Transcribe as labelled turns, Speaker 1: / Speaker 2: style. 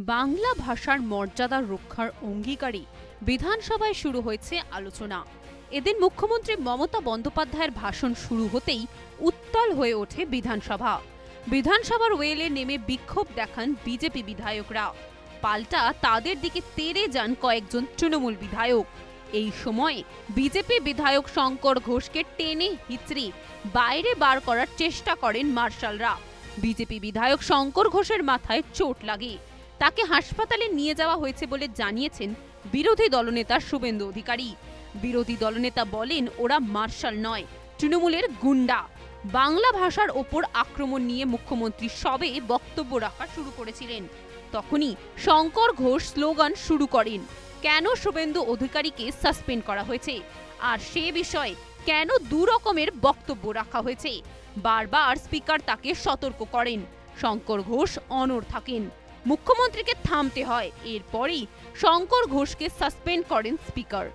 Speaker 1: বাংলা ভাষার মর্যাদা রক্ষার অঙ্গীকারে বিধানসভায় শুরু হয়েছে আলোচনা। এদিন মুখ্যমন্ত্রী মমতা বন্দ্যোপাধ্যায়ের ভাষণ শুরু হতেই উত্তাল হয়ে ওঠে বিধানসভা। বিধানসভার ওয়েলে নেমে বিক্ষোভ দেখান বিজেপি বিধায়করা। পাল্টা তাদের দিকে তেড়ে যান কয়েকজন তৃণমূল বিধায়ক। এই সময় বিজেপি বিধায়ক শঙ্কর ঘোষকে টেনে হিচড়ে বাইরে বার করার চেষ্টা করেন মার্শালরা। বিজেপি বিধায়ক শঙ্কর ঘোষের মাথায় চোট লাগে। তাকে হাসপাতালে নিয়ে যাওয়া হয়েছে বলে জানিয়েছেন বিরোধী দলনেতা শুভেন্দু অধিকারী। বিরোধী দলনেতা বলেন, ওরা মার্শাল নয়, তৃণমূলের গুন্ডা। বাংলা ভাষার ওপর আক্রমণ নিয়ে মুখ্যমন্ত্রী সবে বক্তব্য রাখা শুরু করেছিলেন, তখনই শঙ্কর ঘোষ স্লোগান শুরু করেন, কেন শুভেন্দু অধিকারীকে সাসপেন্ড করা হয়েছে আর সে বিষয়ে কেন দু রকমের বক্তব্য রাখা হয়েছে। বারবার স্পিকার তাকে সতর্ক করেন। শঙ্কর ঘোষ অনড় থাকেন। মুখ্যমন্ত্রীকে থামতে হয়। এরপরই শঙ্কর ঘোষকে সাসপেন্ড করেন স্পিকার।